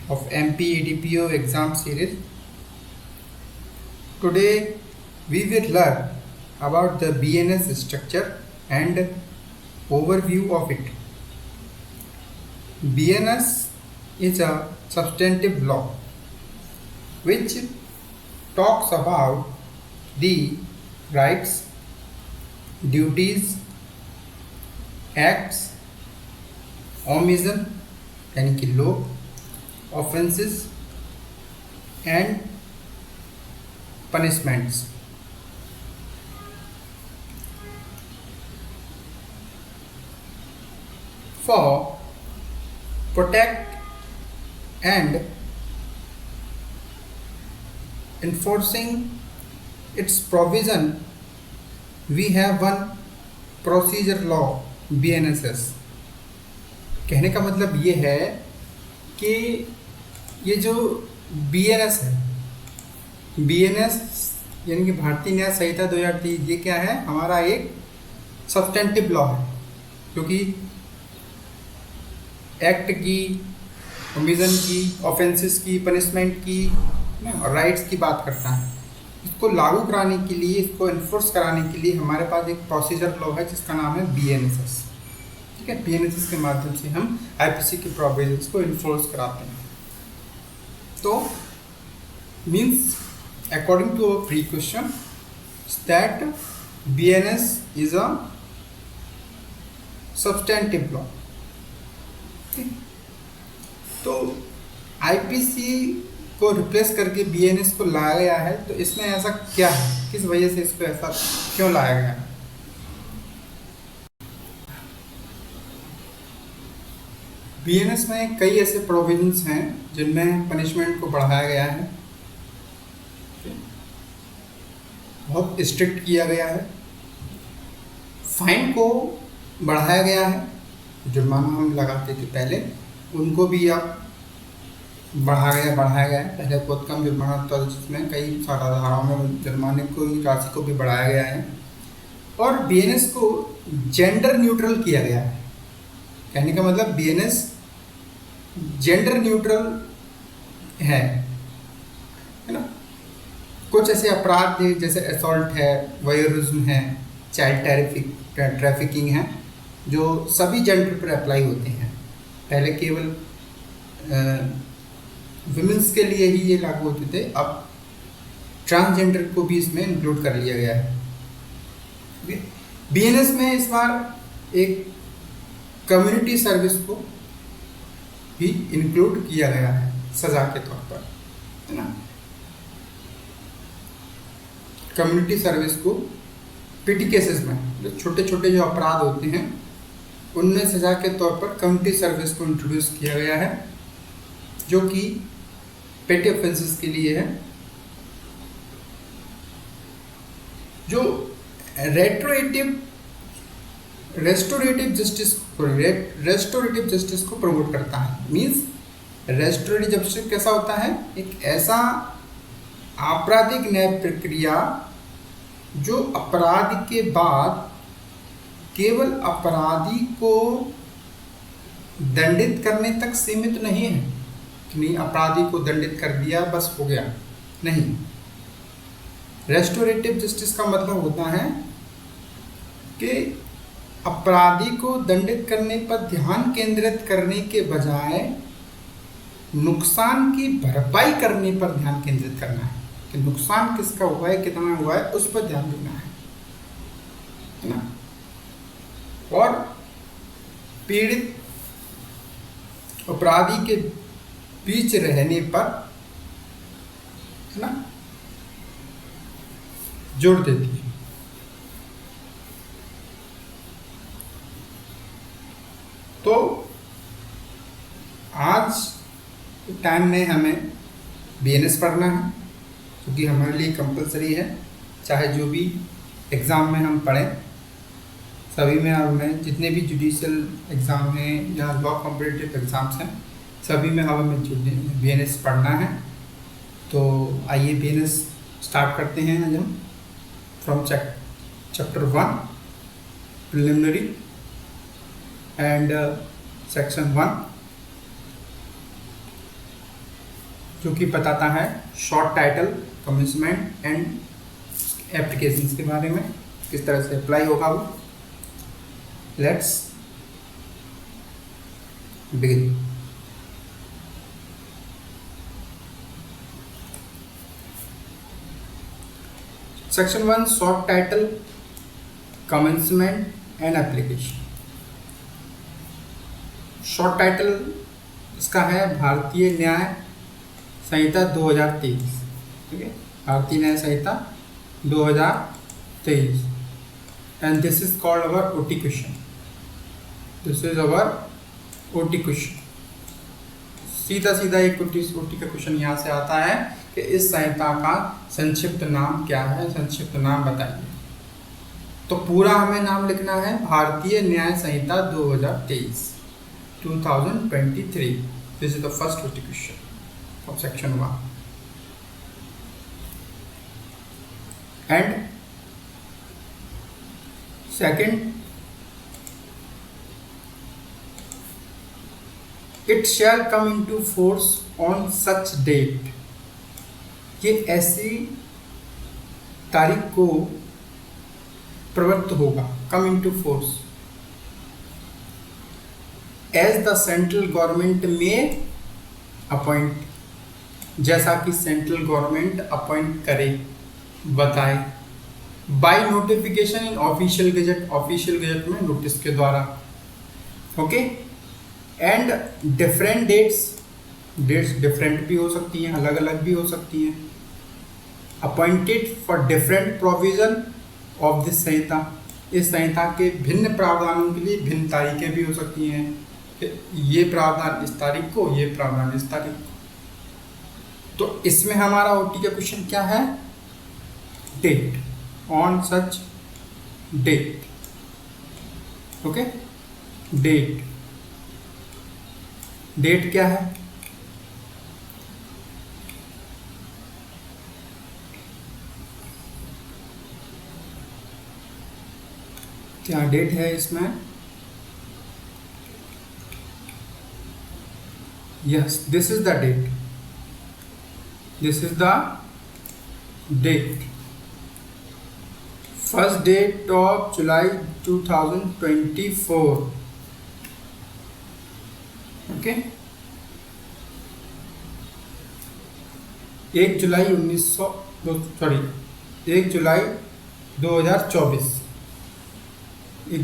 of MP-EDPO exam series. Today we will learn about the BNS structure and overview of it. BNS is a substantive law which talks about the rights, duties, acts, omission यानी कि लोग, offenses and punishments. For protect and enforcing its provision, we have one procedure law BNSS. कहने का मतलब ये है कि ये जो BNS है, BNS यानी कि भारतीय न्याय संहिता 2023, ये क्या है? हमारा एक सब्सटेंटिव लॉ है, क्योंकि एक्ट की, ओमिशन की, ऑफेंसेस की, पनिशमेंट की और राइट्स की बात करता है. इसको लागू कराने के लिए, इसको इन्फोर्स कराने के लिए हमारे पास एक प्रोसीजर लॉ है जिसका नाम है BNSS. ठीक है, BNSS के माध्यम से हम IPC के प्रोविजंस को इन्फोर्स कराते हैं. तो means according to our pre-question that BNS is a substantive law. तो IPC को रिप्लेस करके BNS को लाया गया है. तो इसमें ऐसा क्या है, किस वजह से इसको ऐसा क्यों लाया गया है? BNS में कई ऐसे प्रोविजंस हैं जिनमें पनिशमेंट को बढ़ाया गया है, बहुत स्ट्रिक्ट किया गया है. फाइन को बढ़ाया गया है. जुर्माना हम लगाते थे पहले, उनको भी अब बढ़ाया गया है. पहले बहुत कम जुर्माना था, जिसमें कई सारा धाराओं में जुर्माने को राशि को भी बढ़ाया गया है. और BNS को जेंडर न्यूट्रल किया गया है. कहने का मतलब BNS जेंडर न्यूट्रल है ना. कुछ ऐसे अपराध हैं जैसे असॉल्ट है, वोयरिज्म है, चाइल्ड ट्रैफिकिंग है, जो सभी जेंडर पर अप्लाई होते हैं. पहले केवल विमेंस के लिए ही ये लागू होते थे, अब ट्रांसजेंडर को भी इसमें इंक्लूड कर लिया गया है. BNS में इस बार एक कम्युनिटी सर्विस को भी इंक्लूड किया गया है सजा के तौर पर, है ना. कम्युनिटी सर्विस को पिटी केसेस में, जो छोटे छोटे जो अपराध होते हैं उनमें सजा के तौर पर कम्युनिटी सर्विस को इंट्रोड्यूस किया गया है, जो कि पेटी ऑफेंसेस के लिए है. जो रेस्टोरेटिव जस्टिस को प्रमोट करता है. मीन्स रेस्टोरेटिव जस्टिस कैसा होता है? एक ऐसा आपराधिक न्याय प्रक्रिया जो अपराध के बाद केवल अपराधी को दंडित करने तक सीमित नहीं है कि नहीं, अपराधी को दंडित कर दिया बस हो गया, नहीं. रेस्टोरेटिव जस्टिस का मतलब होता है कि अपराधी को दंडित करने पर ध्यान केंद्रित करने के बजाय नुकसान की भरपाई करने पर ध्यान केंद्रित करना है, कि नुकसान किसका हुआ है, कितना हुआ है, उस पर ध्यान देना है ना. और पीड़ित अपराधी के बीच रहने पर, है ना, जोर देती है. तो आज टाइम में हमें BNS पढ़ना है, क्योंकि हमारे लिए कंपलसरी है. चाहे जो भी एग्ज़ाम में हम पढ़ें, सभी में हमें, जितने भी जुडिशियल एग्ज़ाम हैं या लॉ कॉम्पिटिटिव एग्ज़ाम्स हैं, सभी में हमें BNS पढ़ना है. तो आइए BNS स्टार्ट करते हैं. आज हम from chapter 1 preliminary and section 1. जो कि बताता है short title, commitment and applications के बारे में, किस तरह से अप्लाई होगा वो। Let's begin. Section 1 short title, commencement and application. Short title इसका है भारतीय न्याय संहिता 2023, ठीक है, Bharatiya Nyaya Sanhita 2023, and this is called our OT question. This is our OT question. सीधा सीधा एक ओटी का क्वेश्चन यहाँ से आता है कि इस संहिता का संक्षिप्त नाम क्या है, संक्षिप्त नाम बताइए। तो पूरा हमें नाम लिखना है Bharatiya Nyaya Sanhita 2023 2023। This is the first OT question of section 1 and second, it shall come into force on such date. ये ऐसी तारीख को प्रवृत्त होगा, come into force, as the central government may appoint, जैसा कि सेंट्रल गवर्नमेंट अपॉइंट करे, बताए, by notification in official gazette, official gazette में नोटिस के द्वारा, okay. And different dates, dates different भी हो सकती हैं, अलग अलग भी हो सकती हैं। Appointed for different provision of this Sanhita, इस संहिता के भिन्न प्रावधानों के लिए भिन्न तारीखें भी हो सकती हैं, ये प्रावधान इस तारीख को, ये प्रावधान इस तारीख को। तो इसमें हमारा ओटी का क्वेश्चन क्या है, date, on such date, okay. Date, date क्या है, क्या डेट है इसमें, yes, this is the date, this is the date, first date of July 2024, okay. 1 जुलाई 2024, 1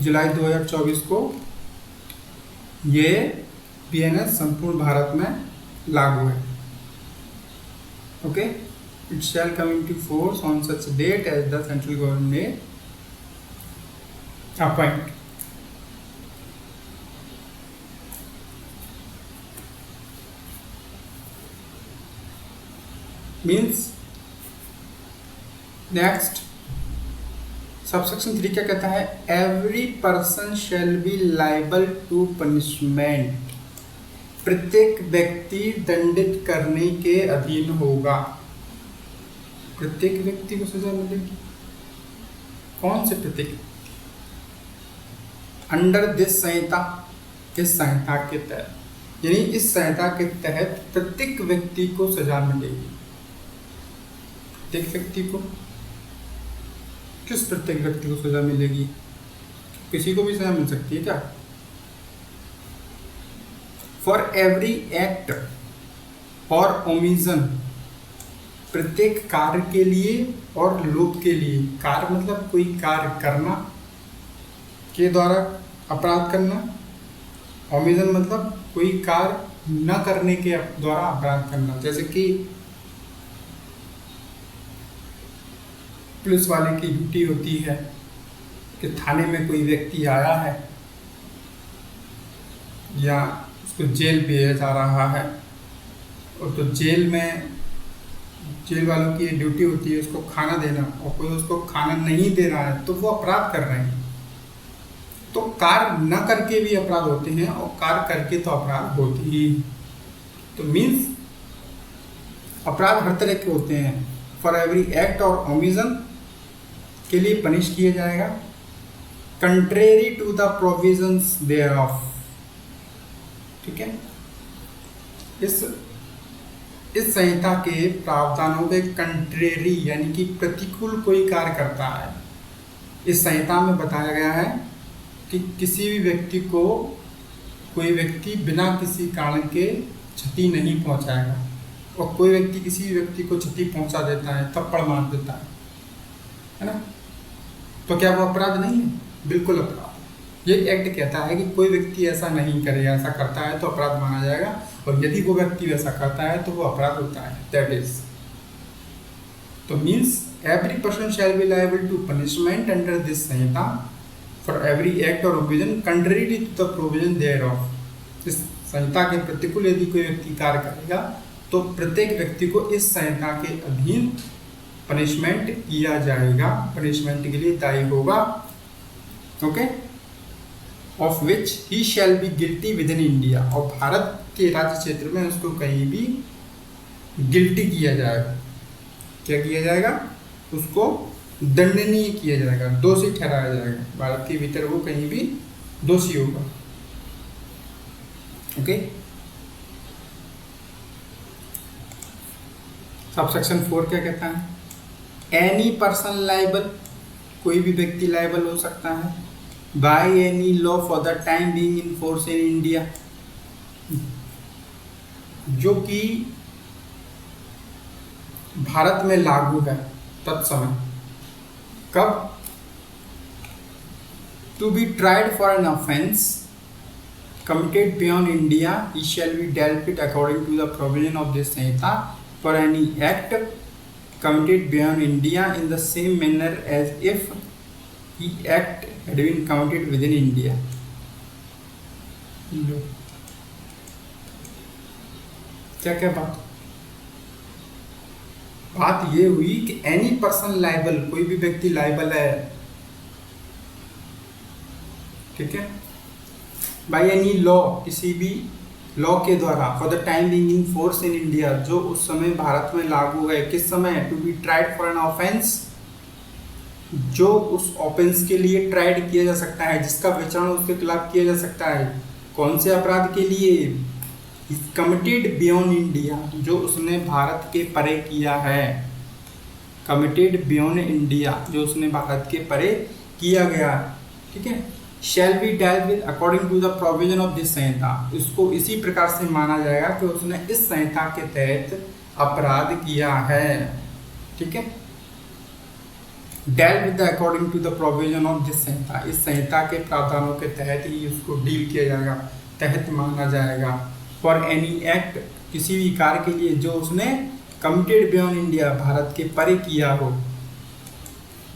जुलाई 2024 को ये बीएनएस संपूर्ण भारत में लागू है, okay. It shall come into force on such date as the central government may appoint. Means next subsection 3 क्या कहता है, every person shall be liable to punishment, प्रत्येक व्यक्ति दंडित करने के अधीन होगा, प्रत्येक व्यक्ति को सजा मिलेगी। कौन से प्रत्येक, अंडर दिस संहिता, इस संहिता के तहत, यानी इस संहिता के तहत प्रत्येक व्यक्ति को सजा मिलेगी। प्रत्येक व्यक्ति को, किस प्रत्येक व्यक्ति को सजा मिलेगी, किसी को भी सजा मिल सकती है क्या। फॉर एवरी एक्ट और ओमिशन, प्रत्येक कार्य के लिए और लोप के लिए, कार्य मतलब कोई कार्य करना के द्वारा अपराध करना, ओमिशन मतलब कोई कार्य न करने के द्वारा अपराध करना। जैसे कि पुलिस वाले की ड्यूटी होती है कि थाने में कोई व्यक्ति आया है या उसको जेल भेजा जा रहा है, और तो जेल में जेल वालों की ड्यूटी होती है उसको खाना देना, और कोई उसको खाना नहीं दे रहा है तो वो अपराध कर रहे हैं। तो कार्य न करके भी अपराध होते हैं और कार्य करके तो अपराध होते ही। तो मीन्स अपराध हर तरह के होते हैं। फॉर एवरी एक्ट और ओमिशन के लिए पनिश किया जाएगा, कंट्रेरी टू द प्रोविजंस देयरऑफ, ठीक है। इस इस संहिता के प्रावधानों के कंट्रेरी यानी कि प्रतिकूल कोई कार्य करता है। इस संहिता में बताया गया है कि किसी भी व्यक्ति को कोई व्यक्ति बिना किसी कारण के क्षति नहीं पहुंचाएगा, और कोई व्यक्ति किसी भी व्यक्ति को क्षति पहुंचा देता है, थप्पड़ मार देता है ना, तो क्या वो अपराध नहीं है? बिल्कुल अपराध। ये एक्ट कहता है कि कोई व्यक्ति ऐसा नहीं करेगा, ऐसा करता है तो अपराध माना जाएगा, और यदि वो व्यक्ति ऐसा करता है तो वो अपराध होता है। दैट इज, तो means every person shall be liable to punishment under this Sanhita for every act और provision contrary to the provision thereof. इस संहिता के प्रतिकूल यदि कोई व्यक्ति कार्य करेगा तो प्रत्येक व्यक्ति को इस संहिता के अधीन पनिशमेंट किया जाएगा, पनिशमेंट के लिए दायी होगा। Okay, of which he shall be guilty with in India, और भारत के राज्य क्षेत्र में उसको कहीं भी गिल्टी किया जाएगा। क्या किया जाएगा? उसको दंडनीय किया जाएगा, दोषी ठहराया जाएगा। भारत के भीतर वो कहीं भी दोषी होगा। ओके, सबसेक्शन 4 क्या कहता है? एनी पर्सन लाइबल, कोई भी व्यक्ति लाइबल हो सकता है, by any law for the time being in force in India, जो कि भारत में लागू है तत्समय। कब? To be tried for an offence committed beyond India, he shall be dealt with according to the provision of this Samhita for any act committed beyond India in the same manner as if he act had been committed within India. क्या क्या बात ये हुई कि any person liable, कोई भी व्यक्ति liable है, ठीक है, बाय एनी लॉ, किसी भी लॉ के द्वारा, for the time being in force in India, जो उस समय भारत में लागू है। किस समय? To be tried for an offence, जो उस ऑफेंस के लिए ट्राइड किया जा सकता है, जिसका विचारण उसके खिलाफ किया जा सकता है। कौन से अपराध के लिए? कमिटेड बियॉन्ड इंडिया, जो उसने भारत के परे किया है। कमिटेड बियॉन्ड इंडिया, जो उसने भारत के परे किया गया, ठीक है। Shall be dealt with according to the provision of this Sanhita, इसको इसी प्रकार से माना जाएगा कि उसने इस संहिता के तहत अपराध किया है, ठीक है। Dealt with according to the provision of this Sanhita, इस संहिता के प्रावधानों के तहत ही उसको डील किया जाएगा, तहत माना जाएगा। फॉर एनी एक्ट, किसी भी कार्य के लिए जो उसने कमिटेड बियॉन्ड इंडिया, भारत के परे किया हो,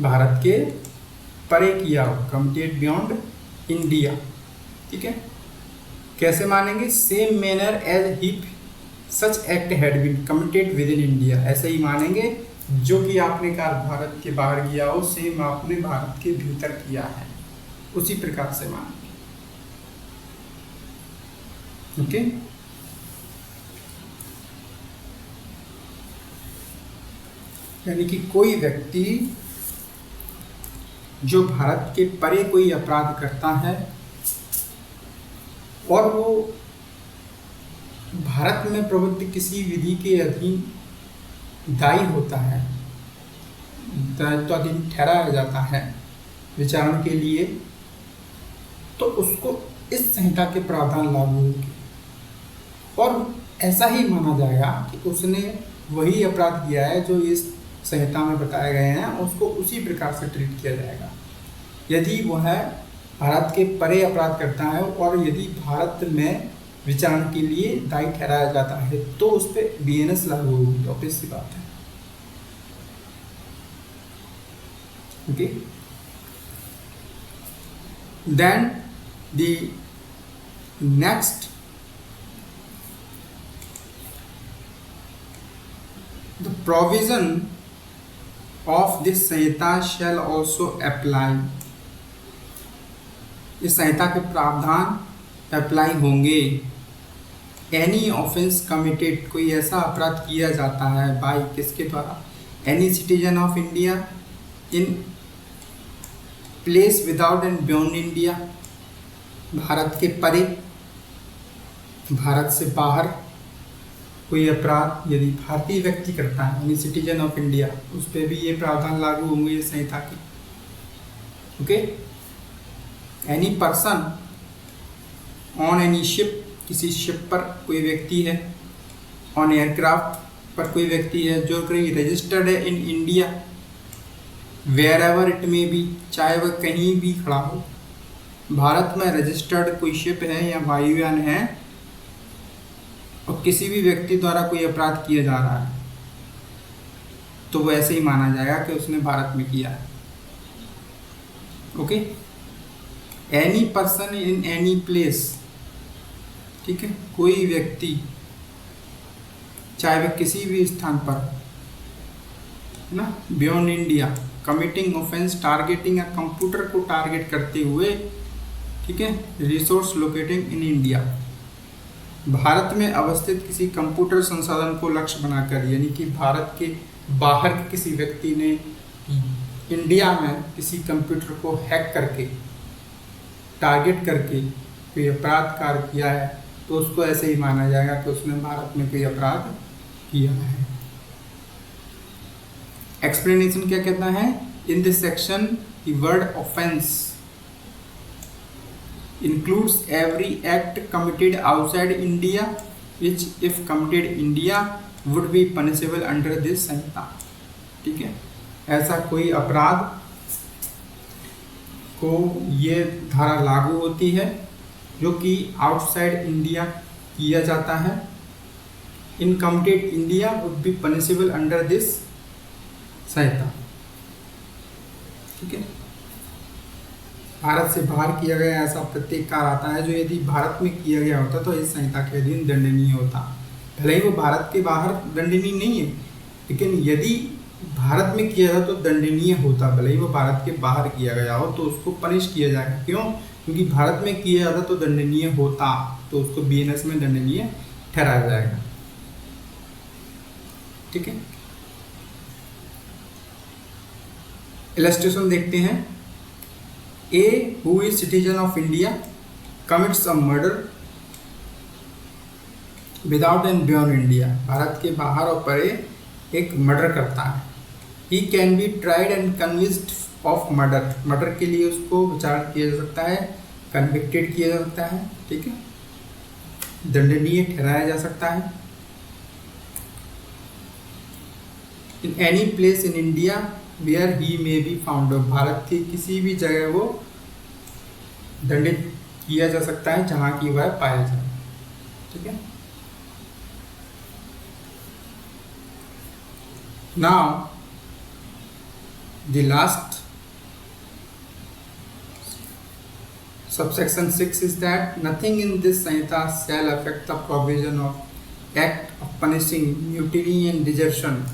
भारत के परे किया हो, कमिटेड बियॉन्ड इंडिया, ठीक है। कैसे मानेंगे? Same manner as if such act had been committed within India, ऐसे ही मानेंगे जो कि आपने कार्य भारत के बाहर किया हो, सेम आपने भारत के भीतर किया है, उसी प्रकार से मानेंगे। ओके, यानी कि कोई व्यक्ति जो भारत के परे कोई अपराध करता है और वो भारत में प्रवृत्त किसी विधि के अधीन दायी होता है, दायित्व अधीन ठहराया जाता है विचारण के लिए, तो उसको इस संहिता के प्रावधान लागू होंगे और ऐसा ही माना जाएगा कि उसने वही अपराध किया है जो इस संहिता में बताए गए हैं, उसको उसी प्रकार से ट्रीट किया जाएगा। यदि वह भारत के परे अपराध करता है और यदि भारत में विचारण के लिए दायी ठहराया जाता है तो उस पर बीएनएस लागू होगी, ऑब्वियस सी बात है। Okay, then the next, the provision of this Sanhita shall also apply, इस संहिता के प्रावधान अप्लाई होंगे। एनी ऑफेंस कमिटेड, कोई ऐसा अपराध किया जाता है बाय, किसके द्वारा? Any citizen of India in place without and beyond India, Bharat के परे, भारत से बाहर, कोई अपराध यदि भारतीय व्यक्ति करता है यानी सिटीजन ऑफ इंडिया, उस पर भी ये प्रावधान लागू होंगे इस संहिता के। Okay, any person on any ship, किसी शिप पर कोई व्यक्ति है, ऑन एयरक्राफ्ट पर कोई व्यक्ति है जो कहीं रजिस्टर्ड है in India, wherever it may be, चाहे वह कहीं भी खड़ा हो, भारत में रजिस्टर्ड कोई शिप है या वायुयान है और किसी भी व्यक्ति द्वारा कोई अपराध किया जा रहा है, तो वो ऐसे ही माना जाएगा कि उसने भारत में किया है। Okay, any person in any place, ठीक है, कोई व्यक्ति चाहे वह किसी भी स्थान पर है ना, beyond India, committing offence targeting या कंप्यूटर को टारगेट करते हुए, ठीक है, resource locating in India, Bharat में अवस्थित किसी कंप्यूटर संसाधन को लक्ष्य बनाकर, यानी कि भारत के बाहर के किसी व्यक्ति ने इंडिया में किसी कंप्यूटर को हैक करके टारगेट करके कोई अपराध कार्य किया है, तो उसको ऐसे ही माना जाएगा कि उसने भारत में कोई अपराध किया है। एक्सप्लेनेशन क्या कहता है, in this section the word offence includes every act committed outside India which if committed India would be punishable under this संहिता। ठीक है, ऐसा कोई अपराध को ये धारा लागू होती है जो कि आउटसाइड इंडिया किया जाता है, in committed India would be punishable under this Sanhita. ठीक है, भारत से बाहर किया गया ऐसा प्रत्येक कार्य आता है जो यदि भारत में किया गया होता तो इस संहिता के अधीन दंडनीय होता। भले ही वो भारत के बाहर दंडनीय नहीं है, लेकिन यदि भारत में किया जाए तो दंडनीय होता। भले ही वो भारत के बाहर किया गया हो तो उसको पनिश किया जाएगा। क्यों? क्योंकि भारत में किया जाता तो दंडनीय होता, तो उसको बीएनएस में दंडनीय ठहराया जाएगा। ठीक है, इलस्ट्रेशन देखते हैं। A who is citizen of India commits a murder without and beyond India, Bharat के बाहर और परे एक मर्डर करता है। He can be tried and convicted of murder, murder के लिए उसको विचार किया जा सकता है, कन्विक्टेड किया जा सकता है। ठीक है, दंडनीय ठहराया जा सकता है। In any place in India where he may be found, Bharat की किसी भी जगह वो दंडित किया जा सकता है जहां की वह पाया जाए। ठीक है, now the last subsection 6 is that nothing in this Samhita shall affect the provision of act of punishing mutiny and desertion।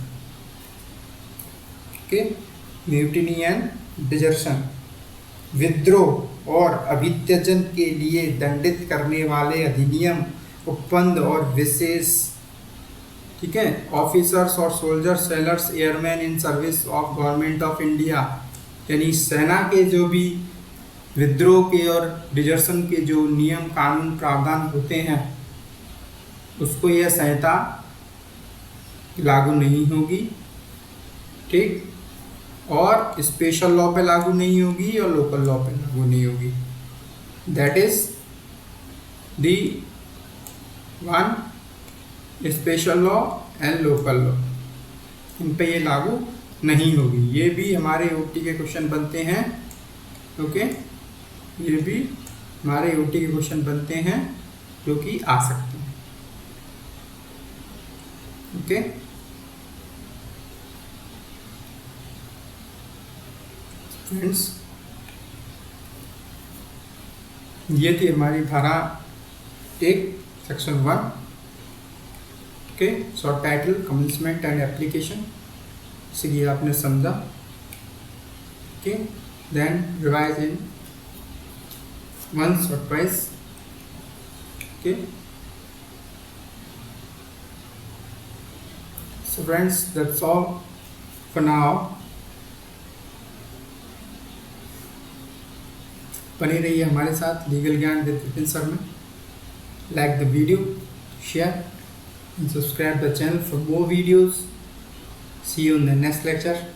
Mutiny and desertion, विद्रोह और अभित्यजन के लिए दंडित करने वाले अधिनियम, उपबंध और विशेष, ठीक है, ऑफिसर्स और soldier, sellers, airman in service of government of India, यानी सेना के जो भी विद्रोह के और डिजर्शन के जो नियम कानून प्रावधान होते हैं उसको यह संहिता लागू नहीं होगी। ठीक, और स्पेशल लॉ पे लागू नहीं होगी और लोकल लॉ पे लागू नहीं होगी। That is the one, special law and local law, इन पे ये लागू नहीं होगी। ये भी हमारे ओटी के क्वेश्चन बनते हैं। ओके, ये भी हमारे ओटी के क्वेश्चन बनते हैं जो कि आ सकते हैं। ओके, फ्रेंड्स, ये थी हमारी धारा 1 section 1। Okay, short title, commencement and application, इसीलिए आपने समझा। Okay, then revise in once or twice। Okay, so friends, that's all for now। बने रहिए हमारे साथ लीगल ज्ञान विद विपिन सर में। Like the video, share and subscribe the channel for more videos. See you in the next lecture.